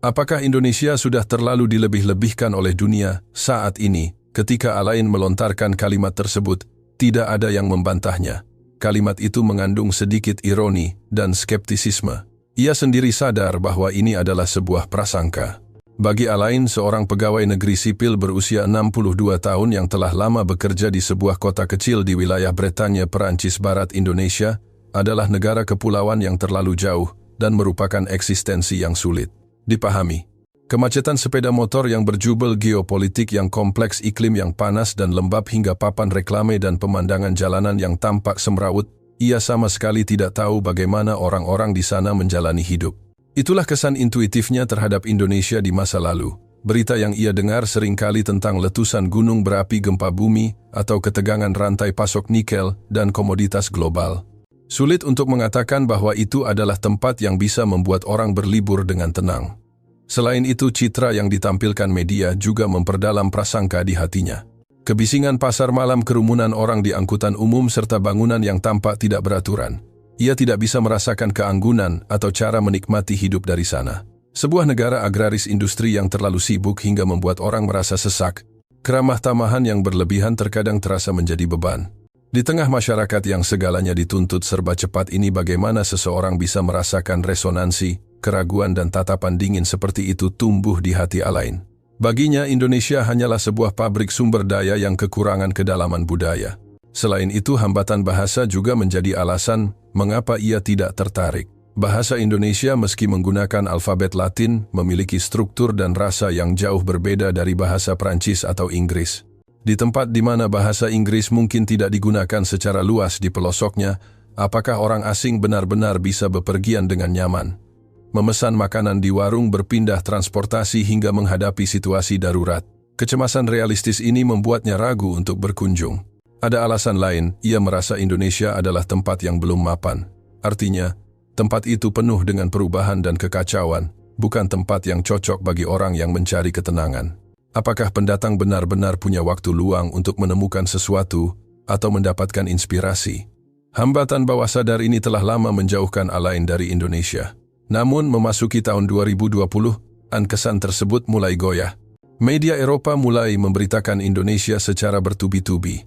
Apakah Indonesia sudah terlalu dilebih-lebihkan oleh dunia saat ini ketika Alain melontarkan kalimat tersebut? Tidak ada yang membantahnya. Kalimat itu mengandung sedikit ironi dan skeptisisme. Ia sendiri sadar bahwa ini adalah sebuah prasangka. Bagi Alain, seorang pegawai negeri sipil berusia 62 tahun yang telah lama bekerja di sebuah kota kecil di wilayah Bretanya, Perancis Barat, Indonesia, adalah negara kepulauan yang terlalu jauh dan merupakan eksistensi yang sulit dipahami. Kemacetan sepeda motor yang berjubel, geopolitik yang kompleks, iklim yang panas dan lembab, hingga papan reklame dan pemandangan jalanan yang tampak semrawut, ia sama sekali tidak tahu bagaimana orang-orang di sana menjalani hidup. Itulah kesan intuitifnya terhadap Indonesia di masa lalu. Berita yang ia dengar seringkali tentang letusan gunung berapi, gempa bumi, atau ketegangan rantai pasok nikel dan komoditas global. Sulit untuk mengatakan bahwa itu adalah tempat yang bisa membuat orang berlibur dengan tenang. Selain itu, citra yang ditampilkan media juga memperdalam prasangka di hatinya. Kebisingan pasar malam, kerumunan orang di angkutan umum, serta bangunan yang tampak tidak beraturan. Ia tidak bisa merasakan keanggunan atau cara menikmati hidup dari sana. Sebuah negara agraris industri yang terlalu sibuk hingga membuat orang merasa sesak. Keramah tamahan yang berlebihan terkadang terasa menjadi beban. Di tengah masyarakat yang segalanya dituntut serba cepat ini, bagaimana seseorang bisa merasakan resonansi, keraguan dan tatapan dingin seperti itu tumbuh di hati Alain? Baginya, Indonesia hanyalah sebuah pabrik sumber daya yang kekurangan kedalaman budaya. Selain itu, hambatan bahasa juga menjadi alasan mengapa ia tidak tertarik. Bahasa Indonesia, meski menggunakan alfabet Latin, memiliki struktur dan rasa yang jauh berbeda dari bahasa Prancis atau Inggris. Di tempat di mana bahasa Inggris mungkin tidak digunakan secara luas di pelosoknya, apakah orang asing benar-benar bisa bepergian dengan nyaman? Memesan makanan di warung, berpindah transportasi hingga menghadapi situasi darurat. Kecemasan realistis ini membuatnya ragu untuk berkunjung. Ada alasan lain, ia merasa Indonesia adalah tempat yang belum mapan. Artinya, tempat itu penuh dengan perubahan dan kekacauan, bukan tempat yang cocok bagi orang yang mencari ketenangan. Apakah pendatang benar-benar punya waktu luang untuk menemukan sesuatu atau mendapatkan inspirasi? Hambatan bawah sadar ini telah lama menjauhkan Alain dari Indonesia. Namun, memasuki tahun 2020, kesan tersebut mulai goyah. Media Eropa mulai memberitakan Indonesia secara bertubi-tubi.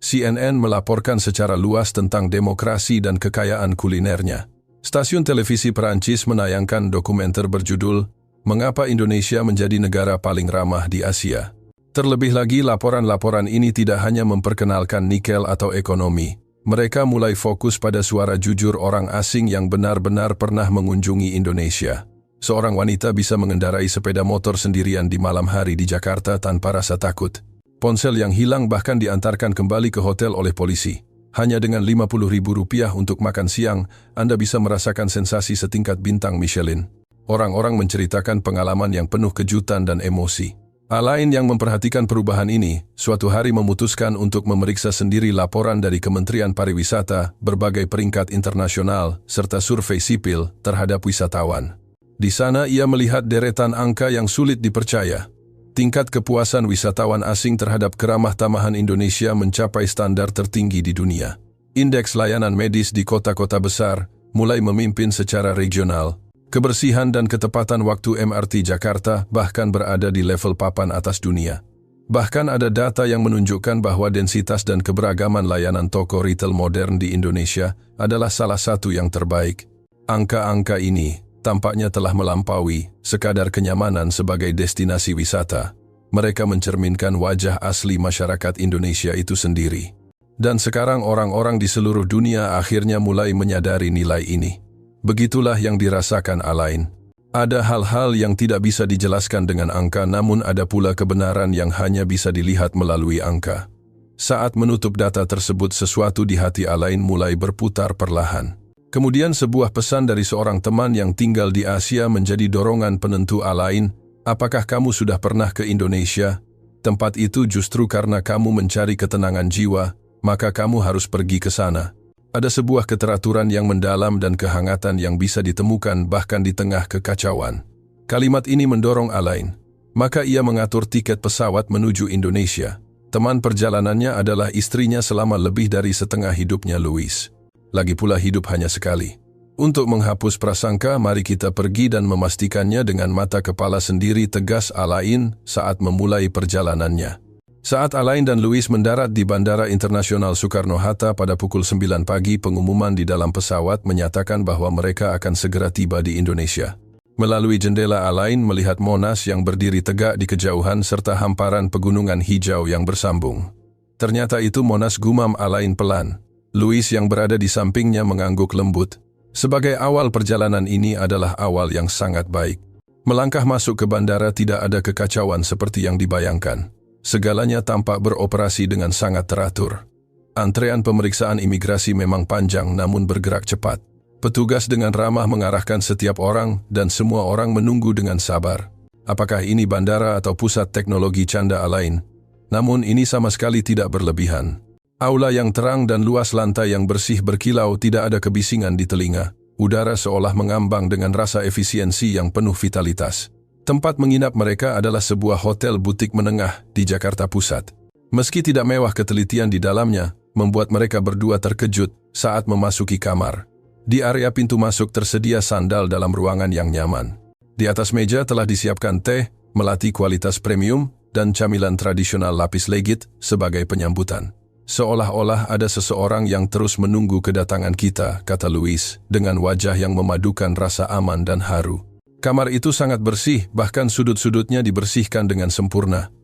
CNN melaporkan secara luas tentang demokrasi dan kekayaan kulinernya. Stasiun televisi Perancis menayangkan dokumenter berjudul "Mengapa Indonesia menjadi negara paling ramah di Asia?" Terlebih lagi, laporan-laporan ini tidak hanya memperkenalkan nikel atau ekonomi. Mereka mulai fokus pada suara jujur orang asing yang benar-benar pernah mengunjungi Indonesia. Seorang wanita bisa mengendarai sepeda motor sendirian di malam hari di Jakarta tanpa rasa takut. Ponsel yang hilang bahkan diantarkan kembali ke hotel oleh polisi. Hanya dengan Rp50.000 untuk makan siang, Anda bisa merasakan sensasi setingkat bintang Michelin. Orang-orang menceritakan pengalaman yang penuh kejutan dan emosi. Alain yang memperhatikan perubahan ini, suatu hari memutuskan untuk memeriksa sendiri laporan dari Kementerian Pariwisata, berbagai peringkat internasional, serta survei sipil terhadap wisatawan. Di sana ia melihat deretan angka yang sulit dipercaya. Tingkat kepuasan wisatawan asing terhadap keramah tamahan Indonesia mencapai standar tertinggi di dunia. Indeks layanan medis di kota-kota besar mulai memimpin secara regional. Kebersihan dan ketepatan waktu MRT Jakarta bahkan berada di level papan atas dunia. Bahkan ada data yang menunjukkan bahwa densitas dan keberagaman layanan toko retail modern di Indonesia adalah salah satu yang terbaik. Angka-angka ini tampaknya telah melampaui sekadar kenyamanan sebagai destinasi wisata. Mereka mencerminkan wajah asli masyarakat Indonesia itu sendiri. Dan sekarang orang-orang di seluruh dunia akhirnya mulai menyadari nilai ini. Begitulah yang dirasakan Alain. Ada hal-hal yang tidak bisa dijelaskan dengan angka, namun ada pula kebenaran yang hanya bisa dilihat melalui angka. Saat menutup data tersebut, sesuatu di hati Alain mulai berputar perlahan. Kemudian sebuah pesan dari seorang teman yang tinggal di Asia menjadi dorongan penentu Alain. Apakah kamu sudah pernah ke Indonesia? Tempat itu justru karena kamu mencari ketenangan jiwa, maka kamu harus pergi ke sana. Ada sebuah keteraturan yang mendalam dan kehangatan yang bisa ditemukan bahkan di tengah kekacauan. Kalimat ini mendorong Alain. Maka ia mengatur tiket pesawat menuju Indonesia. Teman perjalanannya adalah istrinya selama lebih dari setengah hidupnya, Louise. Lagi pula hidup hanya sekali. Untuk menghapus prasangka, mari kita pergi dan memastikannya dengan mata kepala sendiri, tegas Alain saat memulai perjalanannya. Saat Alain dan Louis mendarat di Bandara Internasional Soekarno-Hatta pada pukul 9 pagi, pengumuman di dalam pesawat menyatakan bahwa mereka akan segera tiba di Indonesia. Melalui jendela, Alain melihat Monas yang berdiri tegak di kejauhan serta hamparan pegunungan hijau yang bersambung. Ternyata itu Monas, gumam Alain pelan. Louis yang berada di sampingnya mengangguk lembut. Sebagai awal perjalanan ini adalah awal yang sangat baik. Melangkah masuk ke bandara tidak ada kekacauan seperti yang dibayangkan. Segalanya tampak beroperasi dengan sangat teratur. Antrean pemeriksaan imigrasi memang panjang namun bergerak cepat. Petugas dengan ramah mengarahkan setiap orang dan semua orang menunggu dengan sabar. Apakah ini bandara atau pusat teknologi, canda Alain? Namun ini sama sekali tidak berlebihan. Aula yang terang dan luas, lantai yang bersih berkilau, tidak ada kebisingan di telinga. Udara seolah mengambang dengan rasa efisiensi yang penuh vitalitas. Tempat menginap mereka adalah sebuah hotel butik menengah di Jakarta Pusat. Meski tidak mewah, ketelitian di dalamnya membuat mereka berdua terkejut saat memasuki kamar. Di area pintu masuk tersedia sandal dalam ruangan yang nyaman. Di atas meja telah disiapkan teh, melati kualitas premium, dan camilan tradisional lapis legit sebagai penyambutan. Seolah-olah ada seseorang yang terus menunggu kedatangan kita, kata Louis, dengan wajah yang memadukan rasa aman dan haru. Kamar itu sangat bersih, bahkan sudut-sudutnya dibersihkan dengan sempurna.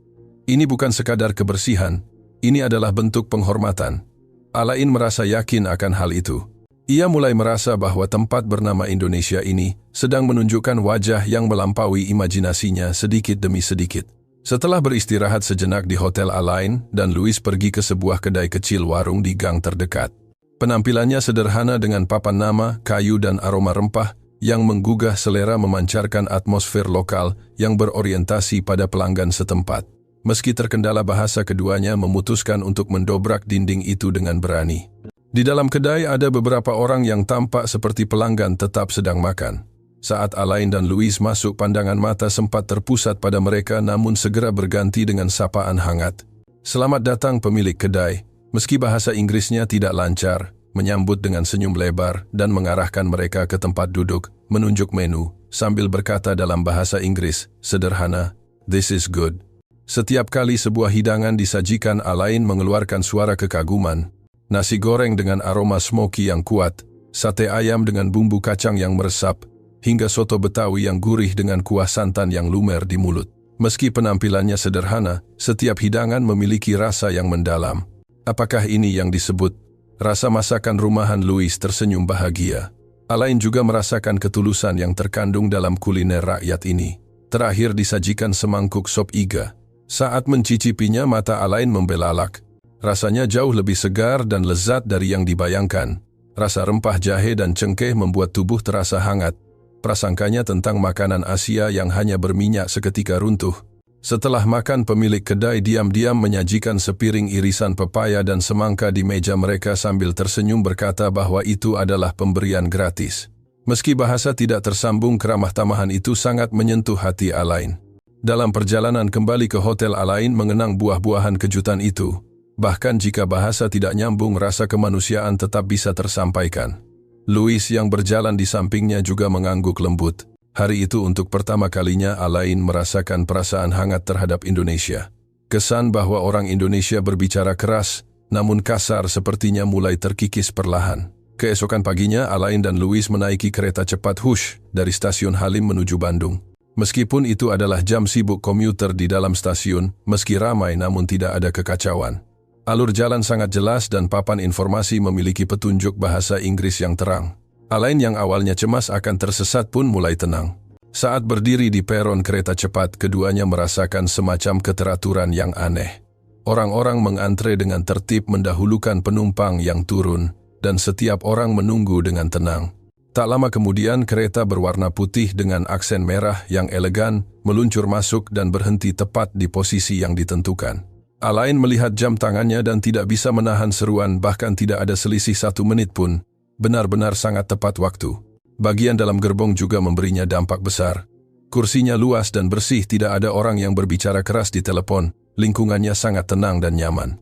Ini bukan sekadar kebersihan, ini adalah bentuk penghormatan. Alain merasa yakin akan hal itu. Ia mulai merasa bahwa tempat bernama Indonesia ini sedang menunjukkan wajah yang melampaui imajinasinya sedikit demi sedikit. Setelah beristirahat sejenak di hotel, Alain dan Louis pergi ke sebuah kedai kecil warung di gang terdekat. Penampilannya sederhana dengan papan nama, kayu dan aroma rempah yang menggugah selera, memancarkan atmosfer lokal yang berorientasi pada pelanggan setempat. Meski terkendala bahasa, keduanya memutuskan untuk mendobrak dinding itu dengan berani. Di dalam kedai ada beberapa orang yang tampak seperti pelanggan tetap sedang makan. Saat Alain dan Louis masuk, pandangan mata sempat terpusat pada mereka namun segera berganti dengan sapaan hangat. Selamat datang, pemilik kedai. Meski bahasa Inggrisnya tidak lancar, menyambut dengan senyum lebar dan mengarahkan mereka ke tempat duduk, menunjuk menu, sambil berkata dalam bahasa Inggris sederhana, "This is good." Setiap kali sebuah hidangan disajikan, Alain mengeluarkan suara kekaguman. Nasi goreng dengan aroma smoky yang kuat, sate ayam dengan bumbu kacang yang meresap, hingga soto Betawi yang gurih dengan kuah santan yang lumer di mulut. Meski penampilannya sederhana, setiap hidangan memiliki rasa yang mendalam. Apakah ini yang disebut rasa masakan rumahan? Louis tersenyum bahagia. Alain juga merasakan ketulusan yang terkandung dalam kuliner rakyat ini. Terakhir disajikan semangkuk sop iga. Saat mencicipinya, mata Alain membelalak. Rasanya jauh lebih segar dan lezat dari yang dibayangkan. Rasa rempah jahe dan cengkeh membuat tubuh terasa hangat. Prasangkanya tentang makanan Asia yang hanya berminyak seketika runtuh. Setelah makan, pemilik kedai diam-diam menyajikan sepiring irisan pepaya dan semangka di meja mereka sambil tersenyum berkata bahwa itu adalah pemberian gratis. Meski bahasa tidak tersambung, keramah tamahan itu sangat menyentuh hati Alain. Dalam perjalanan kembali ke hotel, Alain mengenang buah-buahan kejutan itu. Bahkan jika bahasa tidak nyambung, rasa kemanusiaan tetap bisa tersampaikan. Louis yang berjalan di sampingnya juga mengangguk lembut. Hari itu untuk pertama kalinya Alain merasakan perasaan hangat terhadap Indonesia. Kesan bahwa orang Indonesia berbicara keras, namun kasar sepertinya mulai terkikis perlahan. Keesokan paginya, Alain dan Louis menaiki kereta cepat Hush dari stasiun Halim menuju Bandung. Meskipun itu adalah jam sibuk komuter di dalam stasiun, meski ramai namun tidak ada kekacauan. Alur jalan sangat jelas dan papan informasi memiliki petunjuk bahasa Inggris yang terang. Alain yang awalnya cemas akan tersesat pun mulai tenang. Saat berdiri di peron kereta cepat, keduanya merasakan semacam keteraturan yang aneh. Orang-orang mengantre dengan tertib mendahulukan penumpang yang turun, dan setiap orang menunggu dengan tenang. Tak lama kemudian, kereta berwarna putih dengan aksen merah yang elegan meluncur masuk dan berhenti tepat di posisi yang ditentukan. Alain melihat jam tangannya dan tidak bisa menahan seruan, bahkan tidak ada selisih 1 menit pun. Benar-benar sangat tepat waktu. Bagian dalam gerbong juga memberinya dampak besar. Kursinya luas dan bersih, tidak ada orang yang berbicara keras di telepon. Lingkungannya sangat tenang dan nyaman.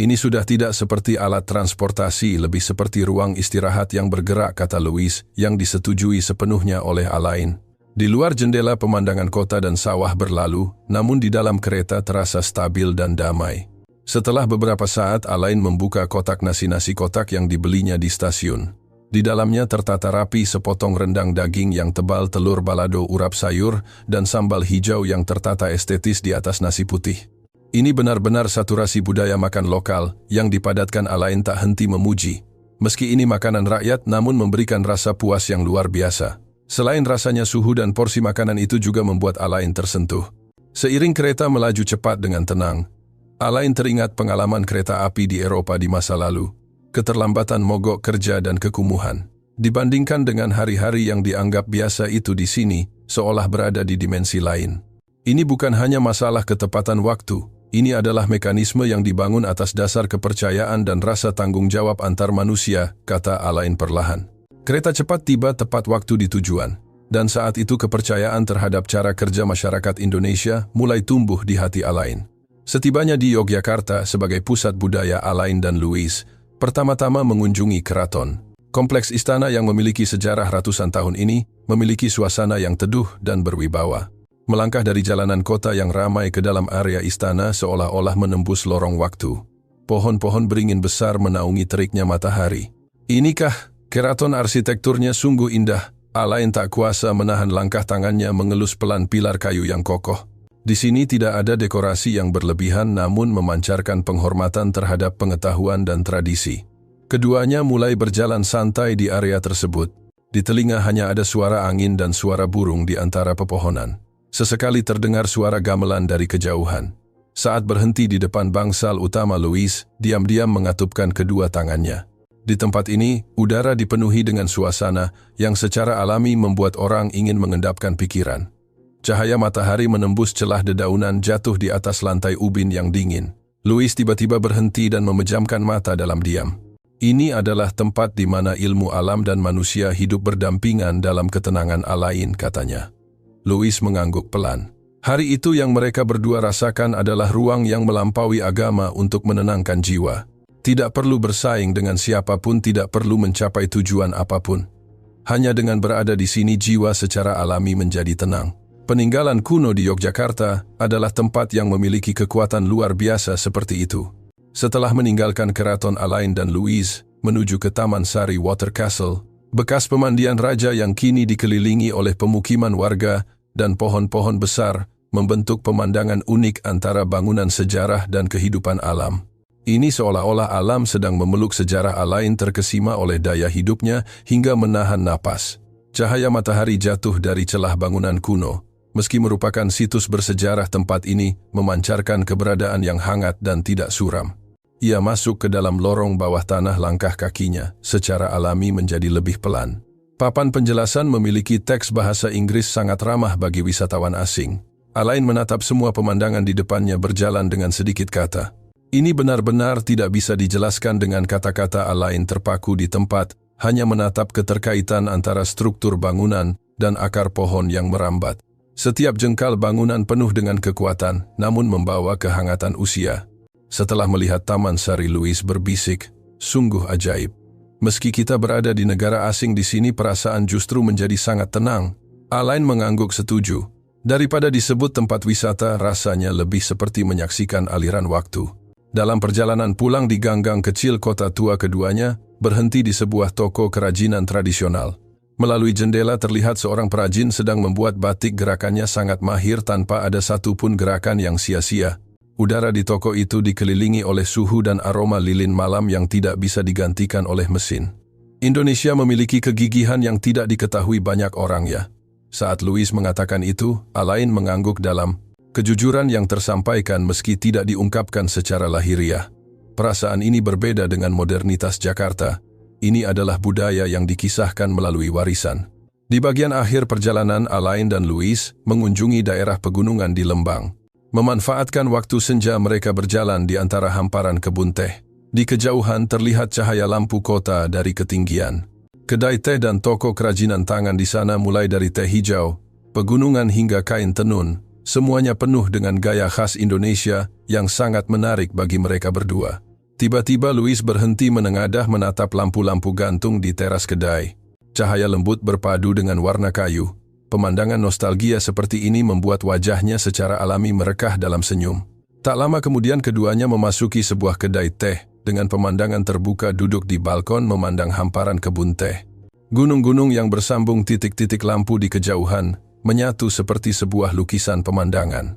Ini sudah tidak seperti alat transportasi, lebih seperti ruang istirahat yang bergerak, kata Louis, yang disetujui sepenuhnya oleh Alain. Di luar jendela pemandangan kota dan sawah berlalu, namun di dalam kereta terasa stabil dan damai. Setelah beberapa saat, Alain membuka kotak nasi kotak yang dibelinya di stasiun. Di dalamnya tertata rapi sepotong rendang daging yang tebal, telur balado urap sayur, dan sambal hijau yang tertata estetis di atas nasi putih. Ini benar-benar saturasi budaya makan lokal yang dipadatkan. Alain tak henti memuji. Meski ini makanan rakyat, namun memberikan rasa puas yang luar biasa. Selain rasanya, suhu dan porsi makanan itu juga membuat Alain tersentuh. Seiring kereta melaju cepat dengan tenang, Alain teringat pengalaman kereta api di Eropa di masa lalu. Keterlambatan, mogok kerja, dan kekumuhan. Dibandingkan dengan hari-hari yang dianggap biasa itu, di sini seolah berada di dimensi lain. Ini bukan hanya masalah ketepatan waktu. Ini adalah mekanisme yang dibangun atas dasar kepercayaan dan rasa tanggung jawab antar manusia, kata Alain perlahan. Kereta cepat tiba tepat waktu di tujuan, dan saat itu kepercayaan terhadap cara kerja masyarakat Indonesia mulai tumbuh di hati Alain. Setibanya di Yogyakarta sebagai pusat budaya, Alain dan Louis pertama-tama mengunjungi keraton. Kompleks istana yang memiliki sejarah ratusan tahun ini memiliki suasana yang teduh dan berwibawa. Melangkah dari jalanan kota yang ramai ke dalam area istana seolah-olah menembus lorong waktu. Pohon-pohon beringin besar menaungi teriknya matahari. Inikah keraton? Arsitekturnya sungguh indah. Alain tak kuasa menahan langkah tangannya mengelus pelan pilar kayu yang kokoh. Di sini tidak ada dekorasi yang berlebihan, namun memancarkan penghormatan terhadap pengetahuan dan tradisi. Keduanya mulai berjalan santai di area tersebut. Di telinga hanya ada suara angin dan suara burung di antara pepohonan. Sesekali terdengar suara gamelan dari kejauhan. Saat berhenti di depan bangsal utama, Louis diam-diam mengatupkan kedua tangannya. Di tempat ini, udara dipenuhi dengan suasana yang secara alami membuat orang ingin mengendapkan pikiran. Cahaya matahari menembus celah dedaunan jatuh di atas lantai ubin yang dingin. Louis tiba-tiba berhenti dan memejamkan mata dalam diam. Ini adalah tempat di mana ilmu alam dan manusia hidup berdampingan dalam ketenangan. Alain, katanya. Louis mengangguk pelan. Hari itu yang mereka berdua rasakan adalah ruang yang melampaui agama untuk menenangkan jiwa. Tidak perlu bersaing dengan siapapun, tidak perlu mencapai tujuan apapun. Hanya dengan berada di sini, jiwa secara alami menjadi tenang. Peninggalan kuno di Yogyakarta adalah tempat yang memiliki kekuatan luar biasa seperti itu. Setelah meninggalkan keraton, Alain dan Louis menuju ke Taman Sari Water Castle, bekas pemandian raja yang kini dikelilingi oleh pemukiman warga dan pohon-pohon besar, membentuk pemandangan unik antara bangunan sejarah dan kehidupan alam. Ini seolah-olah alam sedang memeluk sejarah. Alain terkesima oleh daya hidupnya hingga menahan napas. Cahaya matahari jatuh dari celah bangunan kuno. Meski merupakan situs bersejarah, tempat ini memancarkan keberadaan yang hangat dan tidak suram. Ia masuk ke dalam lorong bawah tanah, langkah kakinya secara alami menjadi lebih pelan. Papan penjelasan memiliki teks bahasa Inggris sangat ramah bagi wisatawan asing. Alain menatap semua pemandangan di depannya, berjalan dengan sedikit kata. Ini benar-benar tidak bisa dijelaskan dengan kata-kata. Alain terpaku di tempat, hanya menatap keterkaitan antara struktur bangunan dan akar pohon yang merambat. Setiap jengkal bangunan penuh dengan kekuatan, namun membawa kehangatan usia. Setelah melihat Taman Sari, Louis berbisik, sungguh ajaib. Meski kita berada di negara asing, di sini perasaan justru menjadi sangat tenang. Alain mengangguk setuju. Daripada disebut tempat wisata, rasanya lebih seperti menyaksikan aliran waktu. Dalam perjalanan pulang di gang-gang kecil kota tua, keduanya berhenti di sebuah toko kerajinan tradisional. Melalui jendela terlihat seorang perajin sedang membuat batik. Gerakannya sangat mahir tanpa ada satupun gerakan yang sia-sia. Udara di toko itu dikelilingi oleh suhu dan aroma lilin malam yang tidak bisa digantikan oleh mesin. Indonesia memiliki kegigihan yang tidak diketahui banyak orang, ya. Saat Louis mengatakan itu, Alain mengangguk dalam. Kejujuran yang tersampaikan meski tidak diungkapkan secara lahiriah. Perasaan ini berbeda dengan modernitas Jakarta. Ini adalah budaya yang dikisahkan melalui warisan. Di bagian akhir perjalanan, Alain dan Louis mengunjungi daerah pegunungan di Lembang. Memanfaatkan waktu senja, mereka berjalan di antara hamparan kebun teh. Di kejauhan terlihat cahaya lampu kota dari ketinggian. Kedai teh dan toko kerajinan tangan di sana, mulai dari teh hijau, pegunungan hingga kain tenun, semuanya penuh dengan gaya khas Indonesia yang sangat menarik bagi mereka berdua. Tiba-tiba Louis berhenti menengadah menatap lampu-lampu gantung di teras kedai. Cahaya lembut berpadu dengan warna kayu. Pemandangan nostalgia seperti ini membuat wajahnya secara alami merekah dalam senyum. Tak lama kemudian keduanya memasuki sebuah kedai teh dengan pemandangan terbuka duduk di balkon memandang hamparan kebun teh. Gunung-gunung yang bersambung titik-titik lampu di kejauhan menyatu seperti sebuah lukisan pemandangan.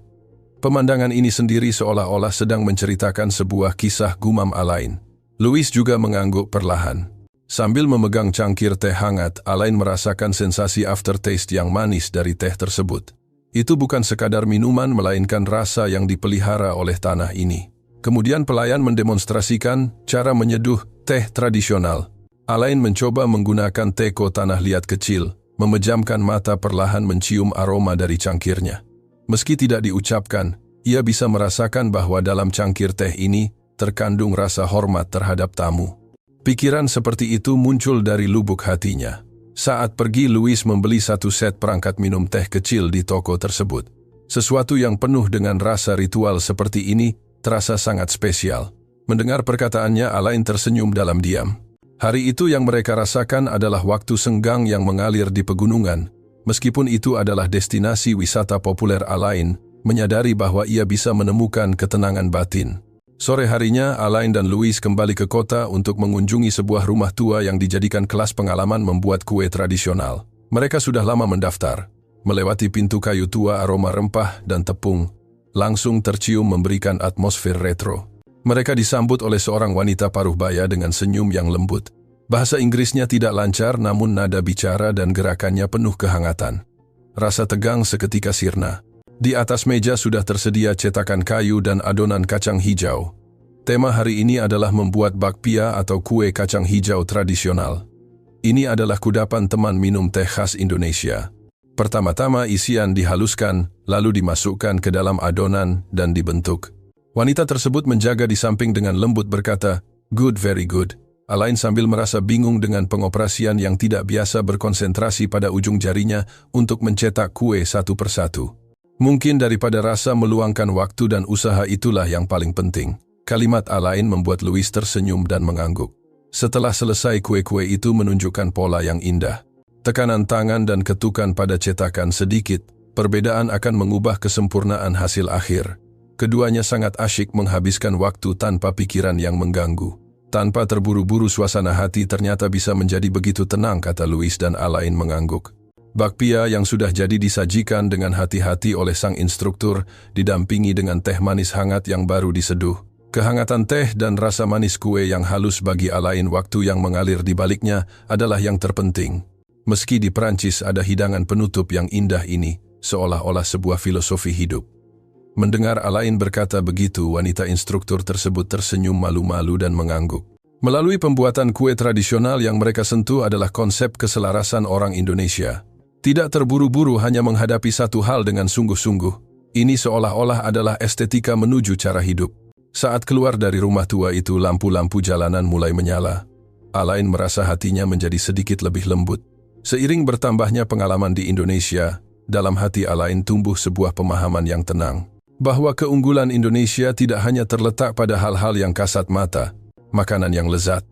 Pemandangan ini sendiri seolah-olah sedang menceritakan sebuah kisah gumam Alain. Louis juga mengangguk perlahan. Sambil memegang cangkir teh hangat, Alain merasakan sensasi aftertaste yang manis dari teh tersebut. Itu bukan sekadar minuman melainkan rasa yang dipelihara oleh tanah ini. Kemudian pelayan mendemonstrasikan cara menyeduh teh tradisional. Alain mencoba menggunakan teko tanah liat kecil, memejamkan mata perlahan mencium aroma dari cangkirnya. Meski tidak diucapkan, ia bisa merasakan bahwa dalam cangkir teh ini terkandung rasa hormat terhadap tamu. Pikiran seperti itu muncul dari lubuk hatinya. Saat pergi, Louis membeli satu set perangkat minum teh kecil di toko tersebut. Sesuatu yang penuh dengan rasa ritual seperti ini terasa sangat spesial. Mendengar perkataannya, Alain tersenyum dalam diam. Hari itu yang mereka rasakan adalah waktu senggang yang mengalir di pegunungan. Meskipun itu adalah destinasi wisata populer Alain, menyadari bahwa ia bisa menemukan ketenangan batin. Sore harinya, Alain dan Louis kembali ke kota untuk mengunjungi sebuah rumah tua yang dijadikan kelas pengalaman membuat kue tradisional. Mereka sudah lama mendaftar. Melewati pintu kayu tua, aroma rempah dan tepung langsung tercium memberikan atmosfer retro. Mereka disambut oleh seorang wanita paruh baya dengan senyum yang lembut. Bahasa Inggrisnya tidak lancar, namun nada bicara dan gerakannya penuh kehangatan. Rasa tegang seketika sirna. Di atas meja sudah tersedia cetakan kayu dan adonan kacang hijau. Tema hari ini adalah membuat bakpia atau kue kacang hijau tradisional. Ini adalah kudapan teman minum teh khas Indonesia. Pertama-tama isian dihaluskan, lalu dimasukkan ke dalam adonan dan dibentuk. Wanita tersebut menjaga di samping dengan lembut berkata, "Good, very good." Alain sambil merasa bingung dengan pengoperasian yang tidak biasa berkonsentrasi pada ujung jarinya untuk mencetak kue satu persatu. Mungkin daripada rasa meluangkan waktu dan usaha itulah yang paling penting. Kalimat Alain membuat Louis tersenyum dan mengangguk. Setelah selesai, kue-kue itu menunjukkan pola yang indah. Tekanan tangan dan ketukan pada cetakan sedikit, perbedaan akan mengubah kesempurnaan hasil akhir. Keduanya sangat asyik menghabiskan waktu tanpa pikiran yang mengganggu. Tanpa terburu-buru, suasana hati ternyata bisa menjadi begitu tenang, kata Louis dan Alain mengangguk. Bakpia yang sudah jadi disajikan dengan hati-hati oleh sang instruktur, didampingi dengan teh manis hangat yang baru diseduh. Kehangatan teh dan rasa manis kue yang halus bagi Alain waktu yang mengalir di baliknya adalah yang terpenting. Meski di Perancis ada hidangan penutup yang indah ini, seolah-olah sebuah filosofi hidup. Mendengar Alain berkata begitu, wanita instruktur tersebut tersenyum malu-malu dan mengangguk. Melalui pembuatan kue tradisional yang mereka sentuh adalah konsep keselarasan orang Indonesia. Tidak terburu-buru, hanya menghadapi satu hal dengan sungguh-sungguh. Ini seolah-olah adalah estetika menuju cara hidup. Saat keluar dari rumah tua itu, lampu-lampu jalanan mulai menyala. Alain merasa hatinya menjadi sedikit lebih lembut. Seiring bertambahnya pengalaman di Indonesia, dalam hati Alain tumbuh sebuah pemahaman yang tenang. Bahwa keunggulan Indonesia tidak hanya terletak pada hal-hal yang kasat mata, makanan yang lezat.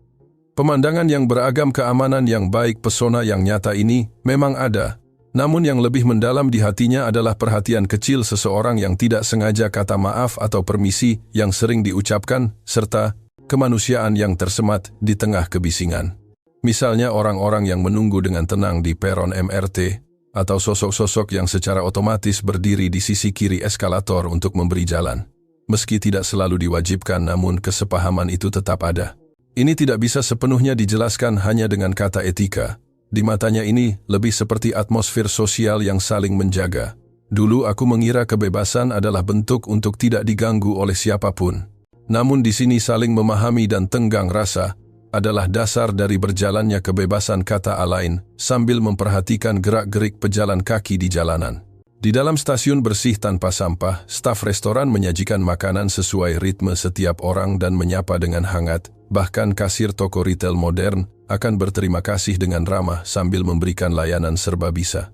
Pemandangan yang beragam, keamanan yang baik, pesona yang nyata ini memang ada. Namun yang lebih mendalam di hatinya adalah perhatian kecil seseorang yang tidak sengaja, kata maaf atau permisi yang sering diucapkan, serta kemanusiaan yang tersemat di tengah kebisingan. Misalnya orang-orang yang menunggu dengan tenang di peron MRT, atau sosok-sosok yang secara otomatis berdiri di sisi kiri eskalator untuk memberi jalan. Meski tidak selalu diwajibkan, namun kesepahaman itu tetap ada. Ini tidak bisa sepenuhnya dijelaskan hanya dengan kata etika. Di matanya ini lebih seperti atmosfer sosial yang saling menjaga. Dulu aku mengira kebebasan adalah bentuk untuk tidak diganggu oleh siapapun. Namun di sini saling memahami dan tenggang rasa adalah dasar dari berjalannya kebebasan, kata Alain, sambil memperhatikan gerak-gerik pejalan kaki di jalanan. Di dalam stasiun bersih tanpa sampah, staf restoran menyajikan makanan sesuai ritme setiap orang dan menyapa dengan hangat. Bahkan kasir toko retail modern akan berterima kasih dengan ramah sambil memberikan layanan serba bisa.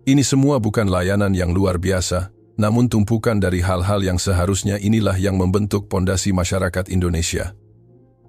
Ini semua bukan layanan yang luar biasa, namun tumpukan dari hal-hal yang seharusnya inilah yang membentuk pondasi masyarakat Indonesia.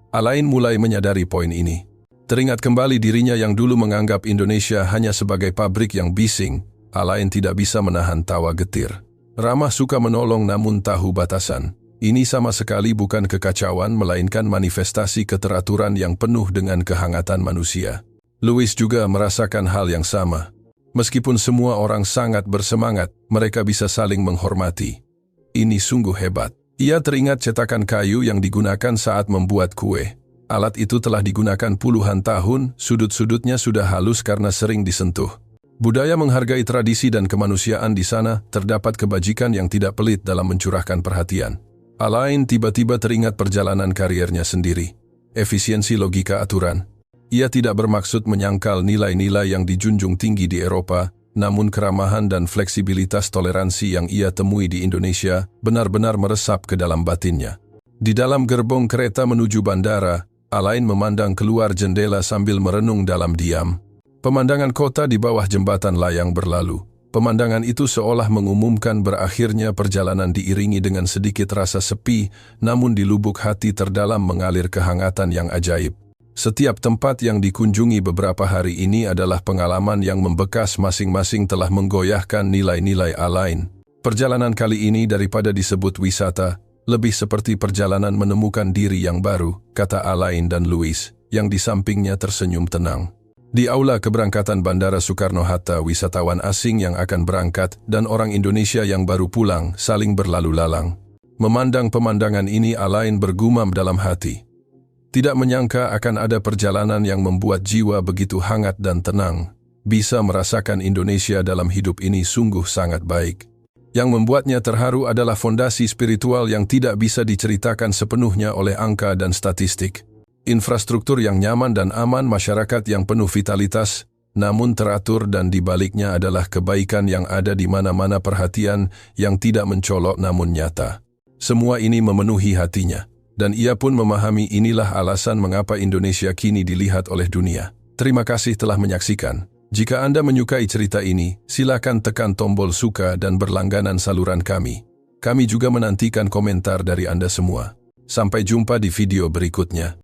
Alain mulai menyadari poin ini. Teringat kembali dirinya yang dulu menganggap Indonesia hanya sebagai pabrik yang bising, Alain tidak bisa menahan tawa getir. Ramah suka menolong namun tahu batasan. Ini sama sekali bukan kekacauan melainkan manifestasi keteraturan yang penuh dengan kehangatan manusia. Louis juga merasakan hal yang sama. Meskipun semua orang sangat bersemangat, mereka bisa saling menghormati. Ini sungguh hebat. Ia teringat cetakan kayu yang digunakan saat membuat kue. Alat itu telah digunakan puluhan tahun, sudut-sudutnya sudah halus karena sering disentuh. Budaya menghargai tradisi dan kemanusiaan di sana, terdapat kebajikan yang tidak pelit dalam mencurahkan perhatian. Alain tiba-tiba teringat perjalanan kariernya sendiri. Efisiensi logika aturan. Ia tidak bermaksud menyangkal nilai-nilai yang dijunjung tinggi di Eropa, namun keramahan dan fleksibilitas toleransi yang ia temui di Indonesia benar-benar meresap ke dalam batinnya. Di dalam gerbong kereta menuju bandara, Alain memandang keluar jendela sambil merenung dalam diam. Pemandangan kota di bawah jembatan layang berlalu. Pemandangan itu seolah mengumumkan berakhirnya perjalanan diiringi dengan sedikit rasa sepi, namun di lubuk hati terdalam mengalir kehangatan yang ajaib. Setiap tempat yang dikunjungi beberapa hari ini adalah pengalaman yang membekas masing-masing telah menggoyahkan nilai-nilai Alain. Perjalanan kali ini daripada disebut wisata, lebih seperti perjalanan menemukan diri yang baru, kata Alain dan Louis, yang di sampingnya tersenyum tenang. Di aula keberangkatan Bandara Soekarno-Hatta, wisatawan asing yang akan berangkat dan orang Indonesia yang baru pulang saling berlalu lalang. Memandang pemandangan ini, Alain bergumam dalam hati. Tidak menyangka akan ada perjalanan yang membuat jiwa begitu hangat dan tenang. Bisa merasakan Indonesia dalam hidup ini sungguh sangat baik. Yang membuatnya terharu adalah fondasi spiritual yang tidak bisa diceritakan sepenuhnya oleh angka dan statistik. Infrastruktur yang nyaman dan aman, masyarakat yang penuh vitalitas, namun teratur, dan dibaliknya adalah kebaikan yang ada di mana-mana, perhatian yang tidak mencolok namun nyata. Semua ini memenuhi hatinya, dan ia pun memahami inilah alasan mengapa Indonesia kini dilihat oleh dunia. Terima kasih telah menyaksikan. Jika Anda menyukai cerita ini, silakan tekan tombol suka dan berlangganan saluran kami. Kami juga menantikan komentar dari Anda semua. Sampai jumpa di video berikutnya.